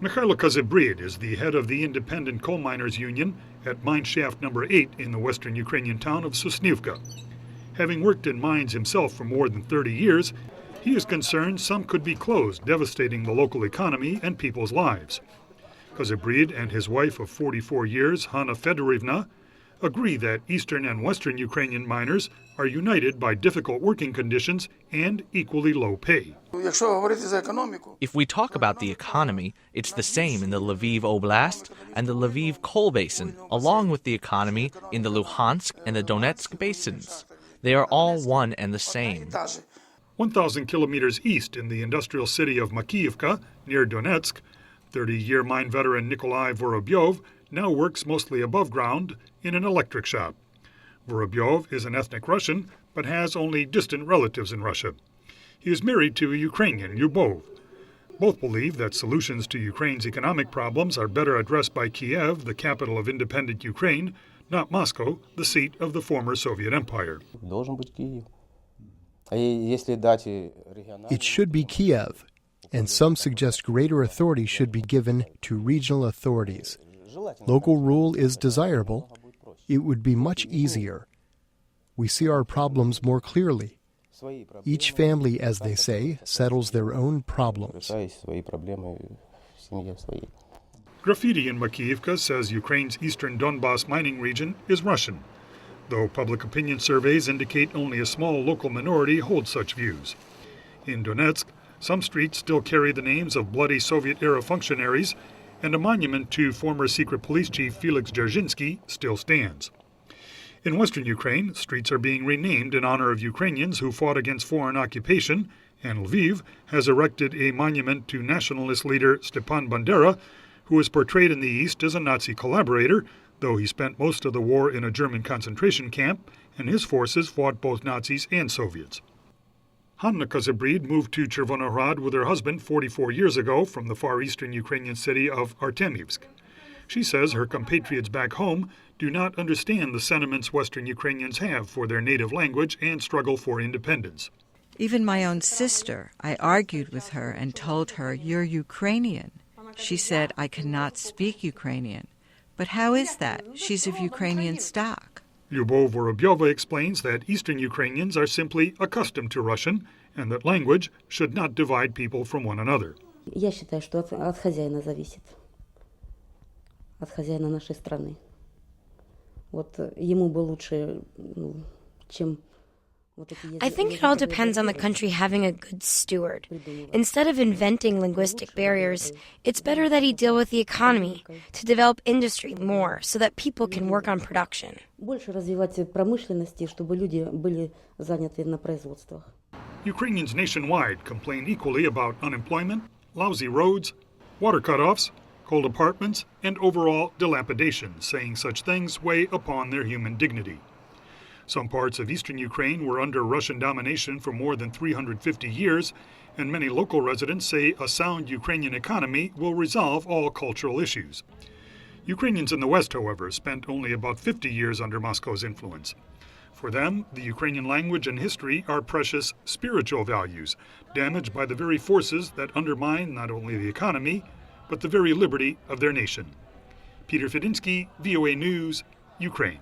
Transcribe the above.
Mikhailo Kazybrid is the head of the Independent Coal Miners Union at mine shaft number 8 in the western Ukrainian town of Sosnivka. Having worked in mines himself for more than 30 years, he is concerned some could be closed, devastating the local economy and people's lives. Kazybrid and his wife of 44 years, Hanna Fedorovna, agree that eastern and western Ukrainian miners are united by difficult working conditions and equally low pay. If we talk about the economy, it's the same in the Lviv Oblast and the Lviv Coal Basin, along with the economy in the Luhansk and the Donetsk basins. They are all one and the same. 1,000 kilometers east in the industrial city of Makiivka, near Donetsk, 30-year mine veteran Nikolai Vorobyov now works mostly above ground in an electric shop. Vorobyov is an ethnic Russian, but has only distant relatives in Russia. He is married to a Ukrainian, Lyubov. Both believe that solutions to Ukraine's economic problems are better addressed by Kiev, the capital of independent Ukraine, not Moscow, the seat of the former Soviet Empire. It should be Kiev, and some suggest greater authority should be given to regional authorities. Local rule is desirable. It would be much easier. We see our problems more clearly. Each family, as they say, settles their own problems. Graffiti in Makiivka says Ukraine's eastern Donbas mining region is Russian, though public opinion surveys indicate only a small local minority hold such views. In Donetsk, some streets still carry the names of bloody Soviet-era functionaries, and a monument to former secret police chief Felix Dzerzhinsky still stands. In western Ukraine, streets are being renamed in honor of Ukrainians who fought against foreign occupation, and Lviv has erected a monument to nationalist leader Stepan Bandera, who is portrayed in the East as a Nazi collaborator, though he spent most of the war in a German concentration camp, and his forces fought both Nazis and Soviets. Hanna Kazybrid moved to Chervonohrad with her husband 44 years ago from the far eastern Ukrainian city of Artemivsk. She says her compatriots back home do not understand the sentiments Western Ukrainians have for their native language and struggle for independence. Even my own sister, I argued with her and told her, "You're Ukrainian." She said, "I cannot speak Ukrainian." But how is that? She's of Ukrainian stock. Lyubov Vorobyova explains that Eastern Ukrainians are simply accustomed to Russian and that language should not divide people from one another. Я считаю, что от хозяина зависит. От хозяина нашей страны. Вот ему бы лучше, чем... I think it all depends on the country having a good steward. Instead of inventing linguistic barriers, it's better that he deal with the economy, to develop industry more so that people can work on production. Больше развивать промышленности, чтобы люди были заняты на производствах. Ukrainians nationwide complain equally about unemployment, lousy roads, water cutoffs, cold apartments, and overall dilapidation, saying such things weigh upon their human dignity. Some parts of eastern Ukraine were under Russian domination for more than 350 years, and many local residents say a sound Ukrainian economy will resolve all cultural issues. Ukrainians in the West, however, spent only about 50 years under Moscow's influence. For them, the Ukrainian language and history are precious spiritual values, damaged by the very forces that undermine not only the economy, but the very liberty of their nation. Peter Fedynsky, VOA News, Ukraine.